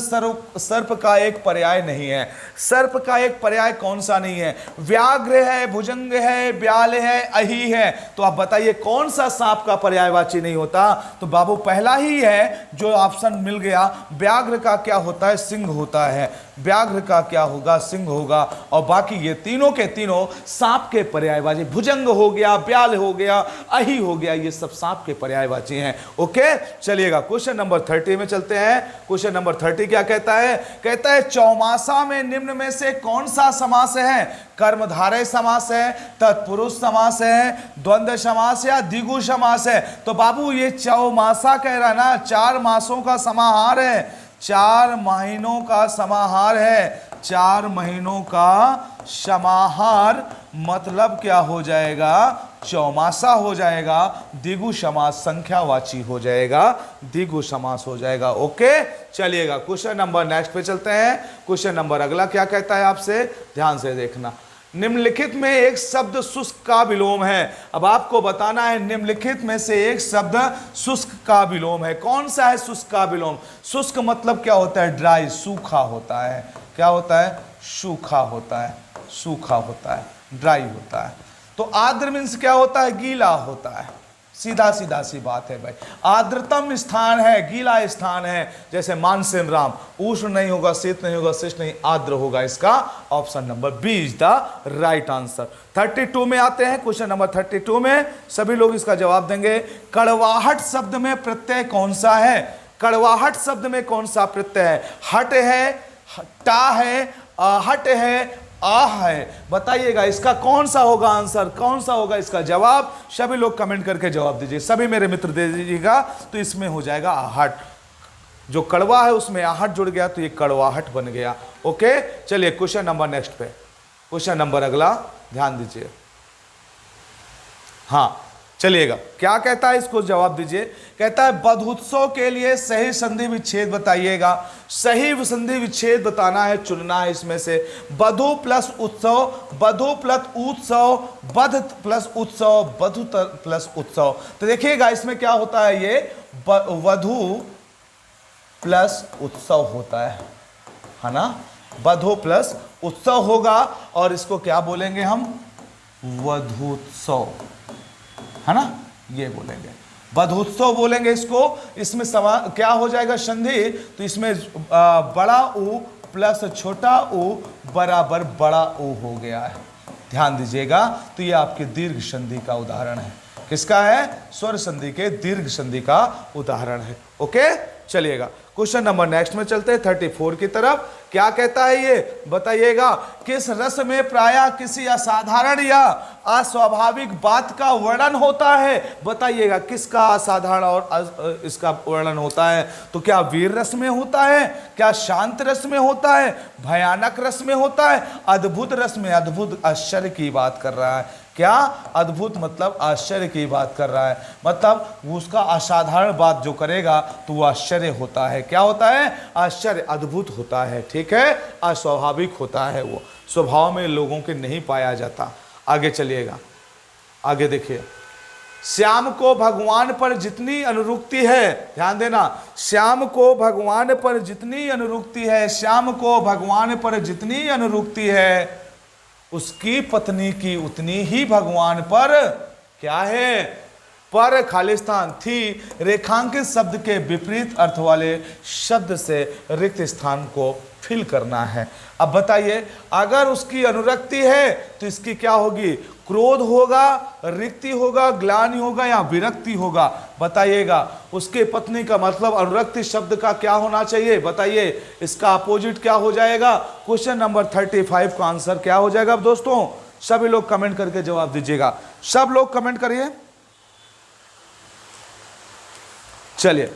सर्प का एक पर्याय नहीं है? सर्प का एक पर्याय कौन सा नहीं है? व्याघ्र है, भुजंग है, ब्याल है, अही है। तो आप बताइए कौन सा सांप का पर्यायवाची नहीं होता? तो बाबू पहला ही है जो ऑप्शन मिल गया। व्याघ्र का क्या होता है? सिंह होता है। व्याघ्र का क्या होगा? सिंह होगा। और बाकी ये तीनों के तीनों सांप के पर्यायवाची, भुजंग हो गया, ब्याल हो गया, अही हो गया, ये सब सांप के पर्यायवाची हैं। ओके, चलिएगा क्वेश्चन नंबर 30 में चलते हैं। क्वेश्चन नंबर 30 क्या कहता है? कहता है चौमासा में निम्न में से कौन सा समास है? कर्मधारय समास है, तत्पुरुष समास है, द्वंद्व समास या द्विगु समास है? तो बाबू ये चौमासा कह रहा ना, 4 मासों का समाहार है, 4 महीनों का समाहार है। 4 महीनों का समाहार मतलब क्या हो जाएगा? चौमासा हो जाएगा। द्विगु समास संख्यावाची हो जाएगा, द्विगु समास हो जाएगा। ओके, चलिएगा क्वेश्चन नंबर नेक्स्ट पे चलते हैं। क्वेश्चन नंबर अगला क्या कहता है आपसे? ध्यान से देखना। निम्नलिखित में एक शब्द शुष्क का विलोम है। अब आपको बताना है निम्नलिखित में से एक शब्द शुष्क का विलोम है। कौन सा है शुष्क का विलोम? शुष्क मतलब क्या होता है? ड्राई, सूखा होता है। क्या होता है? सूखा होता है, सूखा होता है, ड्राई होता है। तो आर्द्र मीन्स क्या होता है? गीला होता है। सीधा सीधा सी बात है भाई। आर्द्रतम स्थान है, गीला स्थान है। जैसे मानसेन राम, उष्ण नहीं होगा, शीत नहीं होगा, शिष्ट नहीं, आर्द्र होगा। इसका option number B is the right answer. 32 में आते हैं। क्वेश्चन नंबर 32 में सभी लोग इसका जवाब देंगे। कड़वाहट शब्द में प्रत्यय कौन सा है? कड़वाहट शब्द में कौन सा प्रत्यय है? हट है, टा है, आहट है, आह है। बताइएगा इसका कौन सा होगा आंसर? कौन सा होगा इसका जवाब? सभी लोग कमेंट करके जवाब दीजिए। सभी मेरे मित्र दे दीजिएगा। तो इसमें हो जाएगा आहट। जो कड़वा है उसमें आहट जुड़ गया तो ये कड़वाहट बन गया। ओके, चलिए क्वेश्चन नंबर नेक्स्ट पे। क्वेश्चन नंबर अगला ध्यान दीजिए। हाँ, चलिएगा क्या कहता है, इसको जवाब दीजिए। कहता है बधुत्सव के लिए सही संधि विच्छेद बताइएगा। सही संधि विच्छेद बताना है, चुनना है इसमें से। बधु प्लस उत्सव, बधु प्लस उत्सव, बध प्लस उत्सव, बधु प्लस उत्सव। तो देखिएगा इसमें क्या होता है, ये वधु प्लस उत्सव होता है ना? बधु प्लस उत्सव होगा और इसको क्या बोलेंगे हम? वधुत्सव, है ना? ये बोलेंगे बधुत्सव बोलेंगे इसको। इसमें क्या हो जाएगा संधि? तो इसमें बड़ा ऊ प्लस छोटा ऊ बराबर बड़ा ऊ हो गया है। ध्यान दीजिएगा। तो ये आपके दीर्घ संधि का उदाहरण है। किसका है? स्वर संधि के दीर्घ संधि का उदाहरण है। ओके, चलिएगा क्वेश्चन नंबर नेक्स्ट में चलते हैं 34 की तरफ। क्या कहता है ये बताइएगा। किस रस में प्रायः किसी असाधारण या अस्वाभाविक बात का वर्णन होता है? बताइएगा किसका असाधारण और इसका वर्णन होता है? तो क्या वीर रस में होता है? क्या शांत रस में होता है? भयानक रस में होता है? अद्भुत रस में? अद्भुत आश्चर्य की बात कर रहा है। क्या? अद्भुत मतलब आश्चर्य की बात कर रहा है। मतलब उसका असाधारण बात जो करेगा तो वो आश्चर्य होता है। क्या होता है? आश्चर्य, अद्भुत होता है। ठीक है, अस्वाभाविक होता है, वो स्वभाव में लोगों के नहीं पाया जाता। आगे चलिएगा, आगे देखिए। श्याम को भगवान पर जितनी अनुरुक्ति है, ध्यान देना, श्याम को भगवान पर जितनी अनुरुक्ति है, श्याम को भगवान पर जितनी अनुरुक्ति है, उसकी पत्नी की उतनी ही भगवान पर क्या है? पर खालिस्तान थी। रेखांकित शब्द के विपरीत अर्थ वाले शब्द से रिक्त स्थान को फिल करना है। अब बताइए, अगर उसकी अनुरक्ति है तो इसकी क्या होगी? क्रोध होगा, रिक्ति होगा, ग्लानि होगा या विरक्ति होगा, बताइएगा। उसके पत्नी का मतलब अनुरक्ति शब्द का क्या होना चाहिए, बताइए। इसका अपोजिट क्या हो जाएगा। क्वेश्चन नंबर 35 का आंसर क्या हो जाएगा दोस्तों। सभी लोग कमेंट करके जवाब दीजिएगा, सब लोग कमेंट करिए। चलिए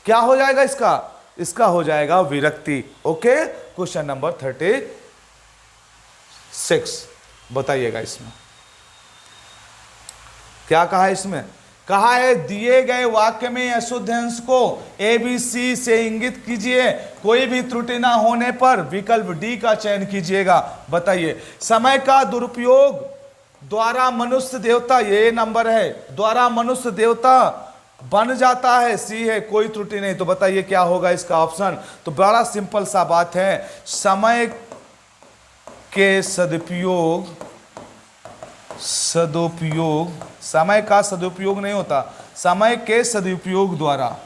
क्या हो जाएगा इसका, इसका हो जाएगा विरक्ति। ओके, क्वेश्चन नंबर 36 बताइएगा। इसमें क्या कहा है, इसमें कहा है दिए गए वाक्य में अशुद्ध अंश को ABC से इंगित कीजिए, कोई भी त्रुटि ना होने पर विकल्प डी का चयन कीजिएगा। बताइए। समय का दुरुपयोग द्वारा मनुष्य देवता, ये नंबर है, द्वारा मनुष्य देवता बन जाता है, सी है, कोई त्रुटि नहीं। तो बताइए क्या होगा इसका ऑप्शन। तो बड़ा सिंपल सा बात है, समय के सदुपयोग, समय का सदुपयोग नहीं होता, समय के सदुपयोग द्वारा।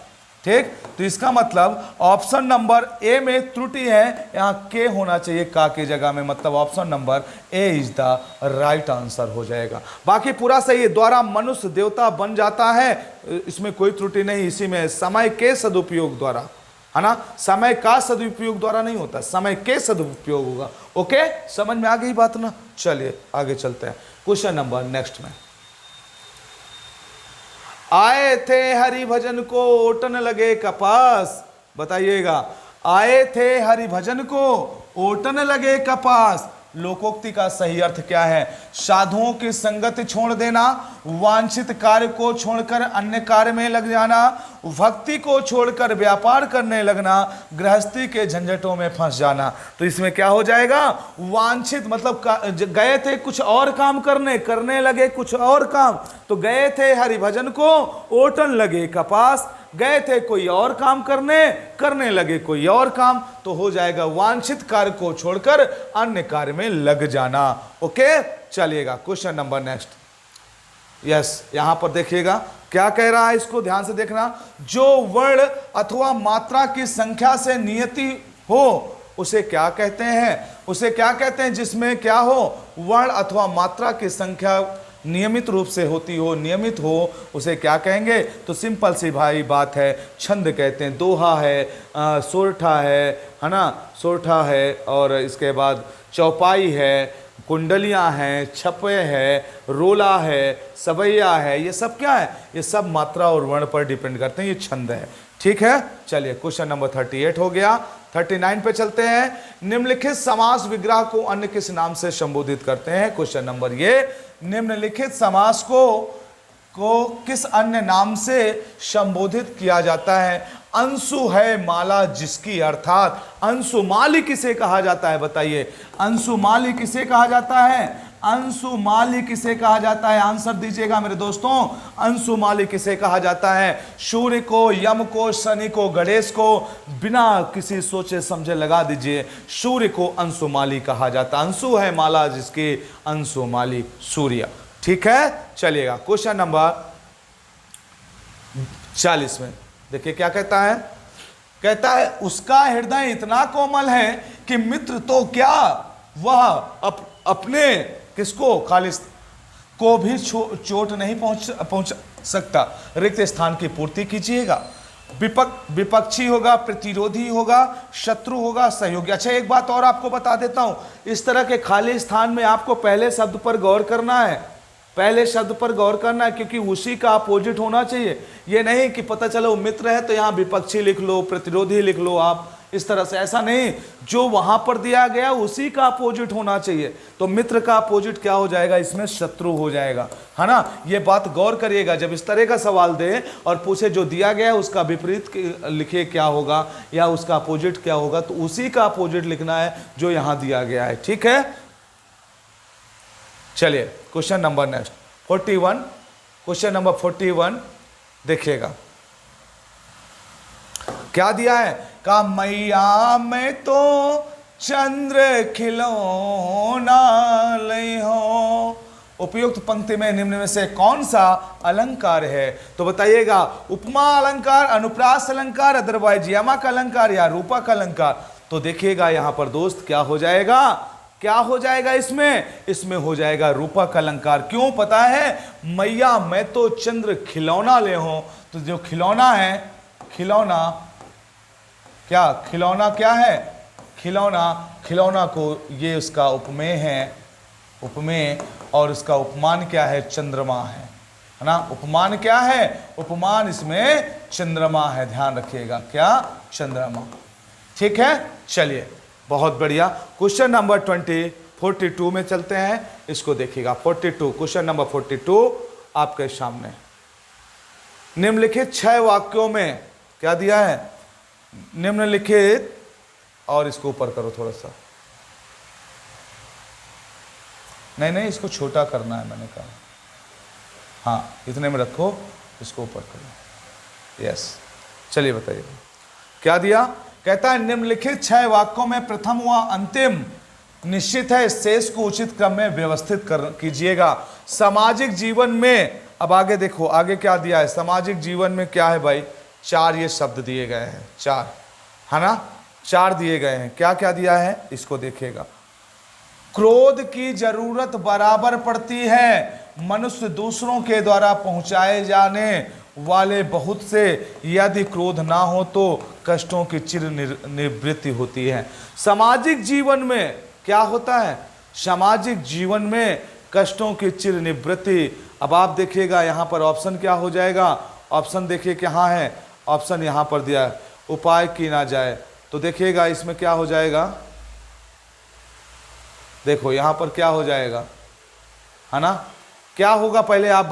ठीक, तो इसका मतलब ऑप्शन नंबर ए में त्रुटि है, यहां के होना चाहिए का की जगह में, मतलब option number A is the right answer हो जाएगा। बाकी पूरा सही है, द्वारा मनुष्य देवता बन जाता है, इसमें कोई त्रुटि नहीं। इसी में समय के सदुपयोग द्वारा, है ना, समय का सदुपयोग द्वारा नहीं होता, समय के सदुपयोग होगा। ओके, समझ में आ गई बात ना। चलिए आगे चलते हैं क्वेश्चन नंबर नेक्स्ट में। आए थे हरि भजन को ओटन लगे कपास, बताइएगा। आए थे हरि भजन को ओटन लगे कपास, लोकोक्ति का सही अर्थ क्या है। साधुओं की संगति छोड़ देना, वांछित कार्य को छोड़कर अन्य कार्य में लग जाना, भक्ति को छोड़कर व्यापार करने लगना, गृहस्थी के झंझटों में फंस जाना। तो इसमें क्या हो जाएगा, वांछित मतलब गए थे कुछ और काम करने लगे कुछ और काम। तो गए थे हरि भजन को ओटन लगे कपास, गए थे कोई और काम करने लगे कोई और काम। तो हो जाएगा वांछित कार्य को छोड़कर अन्य कार्य में लग जाना। ओके, चलिएगा क्वेश्चन नंबर नेक्स्ट। यस, यहां पर देखिएगा क्या कह रहा है, इसको ध्यान से देखना। जो वर्ण अथवा मात्रा की संख्या से नियति हो उसे क्या कहते हैं, उसे क्या कहते हैं जिसमें क्या हो, वर्ण अथवा मात्रा की संख्या नियमित रूप से होती हो, नियमित हो, उसे क्या कहेंगे। तो सिंपल सी भाई बात है, छंद कहते हैं। दोहा है, सोरठा है ना, सोरठा है, और इसके बाद चौपाई है, कुंडलियां हैं, छपे है, रोला है, सवैया है, ये सब क्या है, ये सब मात्रा और वर्ण पर डिपेंड करते हैं, ये छंद है। ठीक है, चलिए क्वेश्चन नंबर 38 हो गया। 39 पे चलते हैं। निम्नलिखित समास विग्रह को अन्य किस नाम से संबोधित करते हैं। क्वेश्चन नंबर ये, निम्नलिखित समास को किस अन्य नाम से संबोधित किया जाता है। अंशु है माला जिसकी, अर्थात अंशुमाली किसे कहा जाता है, बताइए। अंशुमाली किसे कहा जाता है, अंशुमाली किसे कहा जाता है, आंसर दीजिएगा मेरे दोस्तों। अंशुमाली किसे कहा जाता है। सूर्य को, यम को, शनि को, गणेश को, बिना किसी सोचे समझे लगा दीजिए। सूर्य को अंशुमाली कहा जाता है, अंशु है माला जिसकी, अंशुमाली सूर्य। ठीक है, चलिएगा क्वेश्चन नंबर 40 में देखिए क्या कहता है। कहता है उसका हृदय इतना कोमल है कि मित्र तो क्या, वह अपने किसको, खालिस को भी चोट नहीं पहुंच सकता। रिक्त स्थान की पूर्ति कीजिएगा। विपक्षी होगा, प्रतिरोधी होगा, शत्रु होगा, सहयोगी। अच्छा एक बात और आपको बता देता हूं, इस तरह के खाली स्थान में आपको पहले शब्द पर गौर करना है, पहले शब्द पर गौर करना है, क्योंकि उसी का अपोजिट होना चाहिए। ये नहीं कि पता चलो मित्र है तो यहां विपक्षी लिख लो, प्रतिरोधी लिख लो आप, इस तरह से, ऐसा नहीं। जो वहां पर दिया गया उसी का अपोजिट होना चाहिए। तो मित्र का अपोजिट क्या हो जाएगा, इसमें शत्रु हो जाएगा, है ना। ये बात गौर करिएगा, जब इस तरह का सवाल दे और पूछे जो दिया गया है उसका विपरीत लिखे क्या होगा या उसका अपोजिट क्या होगा, तो उसी का अपोजिट लिखना है जो यहां दिया गया है। ठीक है, चलिए question number next 41। Question number 41 देखिएगा क्या दिया है। का मैया में तो चंद्र खिलौना लई हो, उपयुक्त पंक्ति में निम्न में से कौन सा अलंकार है। तो बताइएगा, उपमा अलंकार, अनुप्रास अलंकार, अदरवाइज यमक अलंकार या रूपक अलंकार। तो देखिएगा यहां पर दोस्त क्या हो जाएगा, क्या हो जाएगा इसमें? इसमें हो जाएगा रूपक अलंकार। क्यों पता है? मैया मैं तो चंद्र खिलौना ले हूं, तो जो खिलौना है, खिलौना क्या है? खिलौना को ये उसका उपमेय है, उपमेय, और उसका उपमान क्या है? चंद्रमा है ना। उपमान क्या है? उपमान इसमें चंद्रमा है, ध्यान रखिएगा, क्या? चंद्रमा। ठीक है, चलिए बहुत बढ़िया। क्वेश्चन नंबर 42 में चलते हैं, इसको देखिएगा। 42, क्वेश्चन नंबर 42 आपके सामने। निम्नलिखित 6 वाक्यों में क्या दिया है? निम्नलिखित, और इसको ऊपर करो थोड़ा सा, नहीं इसको छोटा करना है मैंने कहा, हाँ इतने में रखो, इसको ऊपर करो, यस। चलिए बताइए क्या दिया। कहता है निम्नलिखित 6 वाक्यों में प्रथम व अंतिम निश्चित है, शेष को उचित क्रम में व्यवस्थित कीजिएगा। सामाजिक जीवन में, अब आगे देखो, आगे क्या दिया है? सामाजिक जीवन में क्या है भाई? 4 ये शब्द दिए गए हैं, 4 है ना, 4 दिए गए हैं। क्या क्या दिया है इसको देखिएगा। क्रोध की जरूरत बराबर पड़ती है, मनुष्य दूसरों के द्वारा पहुंचाए जाने वाले बहुत से, यदि क्रोध ना हो तो कष्टों की चिर निवृत्ति होती है। सामाजिक जीवन में क्या होता है? सामाजिक जीवन में कष्टों की चिर निवृत्ति। अब आप देखिएगा यहाँ पर ऑप्शन क्या हो जाएगा? ऑप्शन देखिए कहाँ है? ऑप्शन यहाँ पर दिया है, उपाय की ना जाए, तो देखिएगा इसमें क्या हो जाएगा? देखो यहाँ पर क्या हो जाएगा, है ना? क्या होगा पहले आप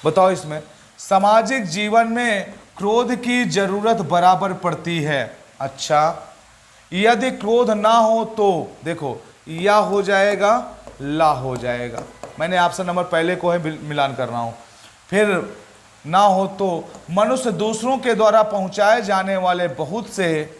बताओ इसमें। सामाजिक जीवन में क्रोध की जरूरत बराबर पड़ती है। अच्छा, यदि क्रोध ना हो तो देखो या हो जाएगा, ला हो जाएगा। मैंने ऑप्शन नंबर पहले को है मिलान कर रहा हूं। फिर ना हो तो मनुष्य दूसरों के द्वारा पहुंचाए जाने वाले बहुत से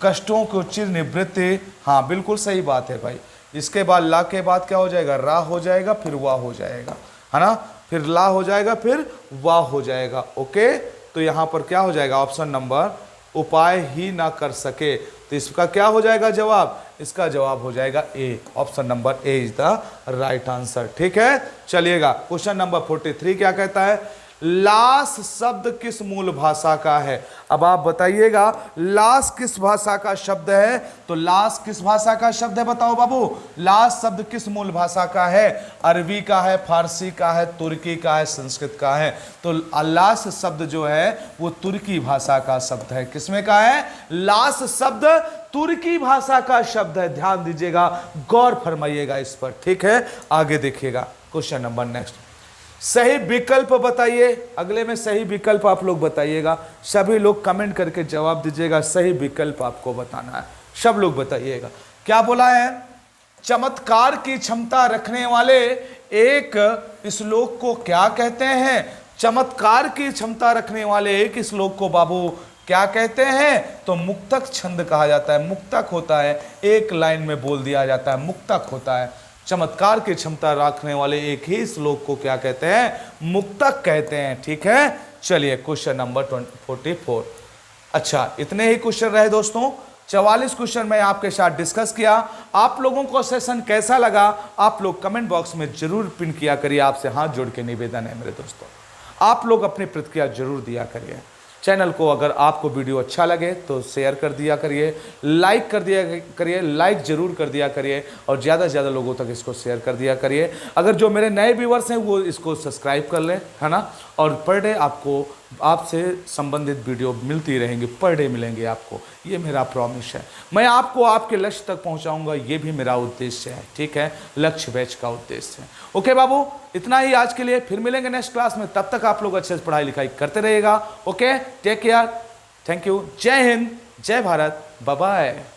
कष्टों को चिर निवृत्ति। हाँ बिल्कुल सही बात है भाई। इसके बाद ला के बाद क्या हो जाएगा? रा हो जाएगा, फिर वाह हो जाएगा, है ना? फिर ला हो जाएगा, फिर वाह हो जाएगा। ओके, तो यहाँ पर क्या हो जाएगा? ऑप्शन नंबर उपाय ही ना कर सके, तो इसका क्या हो जाएगा जवाब? इसका जवाब हो जाएगा A. Option number A is the right answer. ठीक है, चलिएगा क्वेश्चन नंबर 43 क्या कहता है? लाश शब्द किस मूल भाषा का है? अब आप बताइएगा लाश किस भाषा का शब्द है? तो लाश किस भाषा का शब्द है बताओ बाबू? लाश शब्द किस मूल भाषा का है? अरबी का है, फारसी का है, तुर्की का है, संस्कृत का है। तो लाश शब्द जो है वो तुर्की भाषा का शब्द है। किसमें का है? लाश शब्द तुर्की भाषा का शब्द है। ध्यान दीजिएगा, गौर फरमाइएगा इस पर। ठीक है, आगे देखिएगा क्वेश्चन नंबर नेक्स्ट। सही विकल्प बताइए। अगले में सही विकल्प आप लोग बताइएगा। सभी लोग कमेंट करके जवाब दीजिएगा, सही विकल्प आपको बताना है। सब लोग बताइएगा क्या बोला है? चमत्कार की क्षमता रखने वाले एक श्लोक को क्या कहते हैं? चमत्कार की क्षमता रखने वाले एक श्लोक को बाबू क्या कहते हैं? तो मुक्तक छंद कहा जाता है। मुक्तक होता है, एक लाइन में बोल दिया जाता है, मुक्तक होता है। चमत्कार की क्षमता रखने वाले एक ही श्लोक को क्या कहते हैं? मुक्तक कहते हैं। ठीक है, चलिए क्वेश्चन नंबर 44। अच्छा, इतने ही क्वेश्चन रहे दोस्तों। 44 क्वेश्चन मैं आपके साथ डिस्कस किया। आप लोगों को सेशन कैसा लगा आप लोग कमेंट बॉक्स में जरूर पिन किया करिए। आपसे हाथ जोड़ के निवेदन है मेरे दोस्तों, आप लोग अपनी प्रतिक्रिया जरूर दिया करिए। चैनल को अगर आपको वीडियो अच्छा लगे तो शेयर कर दिया करिए, लाइक कर दिया करिए, लाइक जरूर कर दिया करिए, और ज़्यादा से ज़्यादा लोगों तक इसको शेयर कर दिया करिए। अगर जो मेरे नए व्यूवर्स हैं वो इसको सब्सक्राइब कर लें, है ना? और पर डे आपको आपसे संबंधित वीडियो मिलती रहेंगी, पर डे मिलेंगे आपको, ये मेरा प्रॉमिस है। मैं आपको आपके लक्ष्य तक पहुंचाऊंगा, ये भी मेरा उद्देश्य है। ठीक है, लक्ष्य बैच का उद्देश्य है। ओके बाबू, इतना ही आज के लिए। फिर मिलेंगे नेक्स्ट क्लास में, तब तक आप लोग अच्छे से पढ़ाई लिखाई करते रहिएगा। Okay, take care, thank you, जय हिंद, जय भारत, बाय बाय।